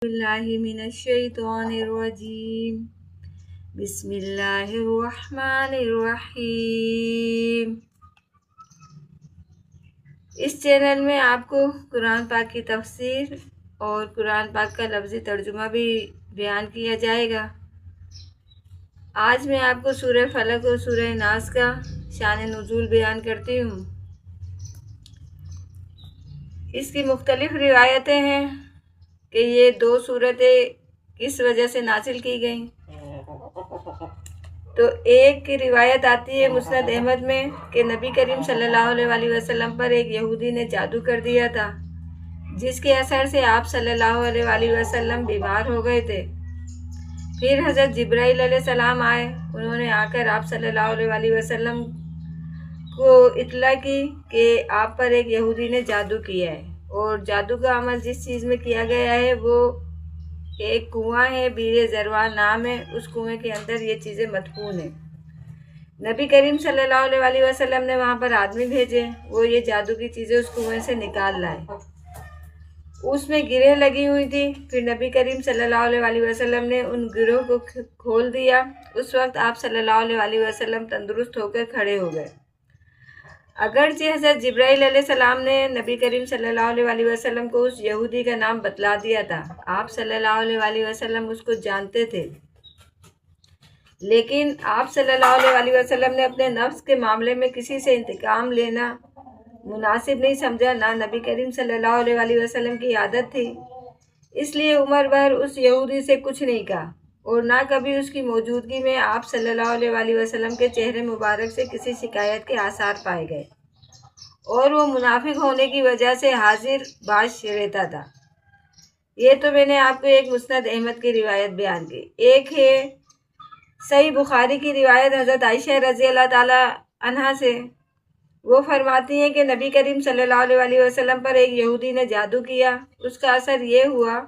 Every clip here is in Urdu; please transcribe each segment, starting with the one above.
باللہ من الشیطان الرجیم بسم اللہ الرحمن الرحیم۔ اس چینل میں آپ کو قرآن پاک کی تفسیر اور قرآن پاک کا لفظی ترجمہ بھی بیان کیا جائے گا۔ آج میں آپ کو سورہ فلق اور سورہ ناس کا شان نزول بیان کرتی ہوں۔ اس کی مختلف روایتیں ہیں کہ یہ دو صورتیں کس وجہ سے نازل کی گئیں۔ تو ایک کی روایت آتی ہے مسند احمد میں کہ نبی کریم صلی اللہ علیہ وسلم پر ایک یہودی نے جادو کر دیا تھا، جس کے اثر سے آپ صلی اللہ علیہ وسلم بیمار ہو گئے تھے۔ پھر حضرت جبرائیل علیہ السلام آئے، انہوں نے آ کر آپ صلی اللہ علیہ وسلم کو اطلاع کی کہ آپ پر ایک یہودی نے جادو کیا ہے، اور جادو کا عمل جس چیز میں کیا گیا ہے وہ ایک کنواں ہے، بیر زروان نام ہے، اس کنویں کے اندر یہ چیزیں مدفون ہیں۔ نبی کریم صلی اللہ علیہ وسلم نے وہاں پر آدمی بھیجے، وہ یہ جادو کی چیزیں اس کنویں سے نکال لائے۔ اس میں گرہ لگی ہوئی تھی، پھر نبی کریم صلی اللہ علیہ وسلم نے ان گرہوں کو کھول دیا۔ اس وقت آپ صلی اللہ علیہ وسلم تندرست ہو کر کھڑے ہو گئے۔ اگرچہ حضرت جبرائیل علیہ السلام نے نبی کریم صلی اللہ علیہ وسلم کو اس یہودی کا نام بتلا دیا تھا، آپ صلی اللہ علیہ وسلم اس کو جانتے تھے، لیکن آپ صلی اللہ علیہ وسلم نے اپنے نفس کے معاملے میں کسی سے انتقام لینا مناسب نہیں سمجھا، نہ نبی کریم صلی اللہ علیہ وسلم کی عادت تھی، اس لیے عمر بھر اس یہودی سے کچھ نہیں کہا، اور نہ کبھی اس کی موجودگی میں آپ صلی اللہ علیہ وسلم کے چہرے مبارک سے کسی شکایت کے آثار پائے گئے، اور وہ منافق ہونے کی وجہ سے حاضر باش رہتا تھا۔ یہ تو میں نے آپ کو ایک مسند احمد کی روایت بیان کی۔ ایک ہے صحیح بخاری کی روایت حضرت عائشہ رضی اللہ تعالی عنہا سے، وہ فرماتی ہیں کہ نبی کریم صلی اللہ علیہ وسلم پر ایک یہودی نے جادو کیا۔ اس کا اثر یہ ہوا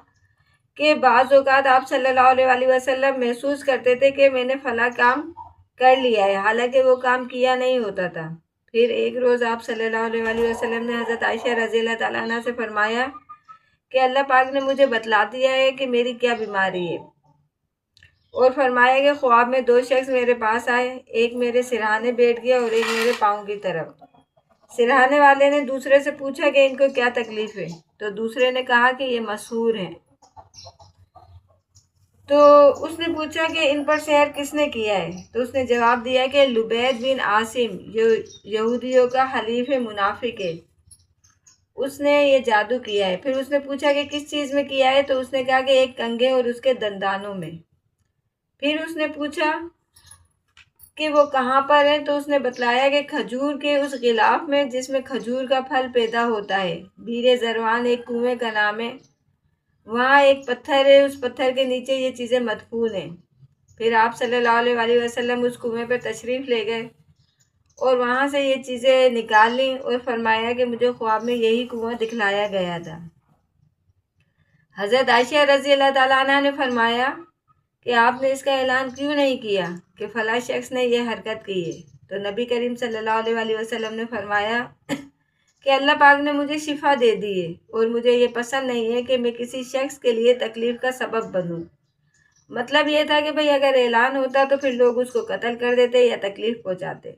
کہ بعض اوقات آپ صلی اللہ علیہ وسلم محسوس کرتے تھے کہ میں نے فلاں کام کر لیا ہے، حالانکہ وہ کام کیا نہیں ہوتا تھا۔ پھر ایک روز آپ صلی اللہ علیہ وسلم نے حضرت عائشہ رضی اللہ تعالیٰ عنہ سے فرمایا کہ اللہ پاک نے مجھے بتلا دیا ہے کہ میری کیا بیماری ہے، اور فرمایا کہ خواب میں دو شخص میرے پاس آئے، ایک میرے سرہانے بیٹھ گیا اور ایک میرے پاؤں کی طرف۔ سرہانے والے نے دوسرے سے پوچھا کہ ان کو کیا تکلیف ہے، تو دوسرے نے کہا کہ یہ مسحور ہیں۔ تو اس نے پوچھا کہ ان پر سحر کس نے کیا ہے، تو اس نے جواب دیا کہ لبید بن عاصم، جو یہودیوں کا حلیف منافق ہے، اس نے یہ جادو کیا ہے۔ پھر اس نے پوچھا کہ کس چیز میں کیا ہے، تو اس نے کہا کہ ایک کنگھے اور اس کے دندانوں میں۔ پھر اس نے پوچھا کہ وہ کہاں پر ہیں، تو اس نے بتلایا کہ کھجور کے اس غلاف میں جس میں کھجور کا پھل پیدا ہوتا ہے، بیر زروان ایک کنویں کا نام ہے، وہاں ایک پتھر ہے، اس پتھر کے نیچے یہ چیزیں مدفون ہیں۔ پھر آپ صلی اللہ علیہ وسلم اس کنویں پر تشریف لے گئے اور وہاں سے یہ چیزیں نکال لیں، اور فرمایا کہ مجھے خواب میں یہی کنواں دکھلایا گیا تھا۔ حضرت عائشہ رضی اللہ تعالیٰ عنہ نے فرمایا کہ آپ نے اس کا اعلان کیوں نہیں کیا کہ فلاں شخص نے یہ حرکت کی ہے، تو نبی کریم صلی اللہ علیہ وسلم نے فرمایا کہ اللہ پاک نے مجھے شفا دے دی ہے، اور مجھے یہ پسند نہیں ہے کہ میں کسی شخص کے لیے تکلیف کا سبب بنوں۔ مطلب یہ تھا کہ بھئی اگر اعلان ہوتا تو پھر لوگ اس کو قتل کر دیتے یا تکلیف پہنچاتے۔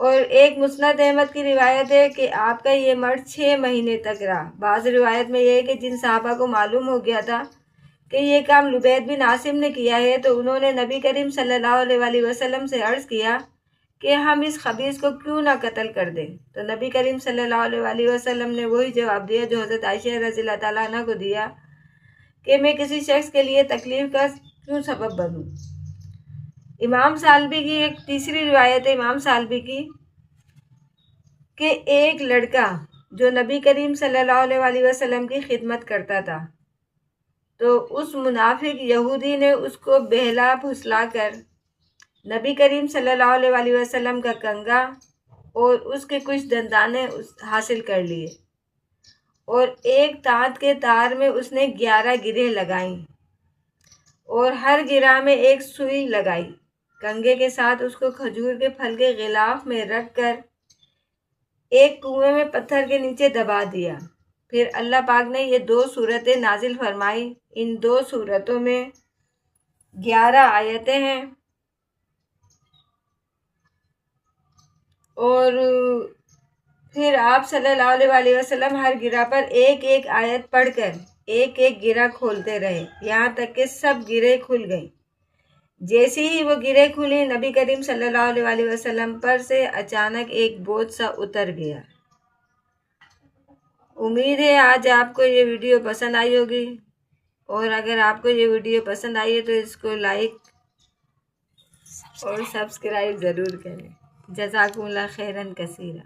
اور ایک مسند احمد کی روایت ہے کہ آپ کا یہ مرض 6 مہینے تک رہا۔ بعض روایت میں یہ ہے کہ جن صحابہ کو معلوم ہو گیا تھا کہ یہ کام لبید بن عاصم نے کیا ہے، تو انہوں نے نبی کریم صلی اللہ علیہ وسلم سے عرض کیا کہ ہم اس خبیث کو کیوں نہ قتل کر دیں، تو نبی کریم صلی اللہ علیہ وسلم نے وہی جواب دیا جو حضرت عائشہ رضی اللہ تعالیٰ عنہ کو دیا کہ میں کسی شخص کے لیے تکلیف کا کیوں سبب بنوں۔ امام ثعلبی کی ایک تیسری روایت ہے امام ثعلبی کی کہ ایک لڑکا جو نبی کریم صلی اللہ علیہ وسلم کی خدمت کرتا تھا، تو اس منافق یہودی نے اس کو بہلا پھسلا کر نبی کریم صلی اللہ علیہ وسلم کا کنگھا اور اس کے کچھ دندانے حاصل کر لیے، اور ایک تانت کے تار میں اس نے 11 گرہیں لگائیں، اور ہر گرہ میں ایک سوئی لگائی۔ کنگھے کے ساتھ اس کو کھجور کے پھل کے غلاف میں رکھ کر ایک کنویں میں پتھر کے نیچے دبا دیا۔ پھر اللہ پاک نے یہ 2 صورتیں نازل فرمائی۔ ان 2 صورتوں میں 11 آیتیں ہیں، اور پھر آپ صلی اللہ علیہ وسلم ہر گرہ پر ایک ایک آیت پڑھ کر ایک ایک گرہ کھولتے رہے، یہاں تک کہ سب گرہیں کھل گئیں۔ جیسے ہی وہ گرہیں کھلی، نبی کریم صلی اللہ علیہ وسلم پر سے اچانک ایک بوجھ سا اتر گیا۔ امید ہے آج آپ کو یہ ویڈیو پسند آئی ہوگی، اور اگر آپ کو یہ ویڈیو پسند آئی ہے تو اس کو لائک اور سبسکرائب ضرور کریں۔ جزاکم اللہ خیراً کثیرا۔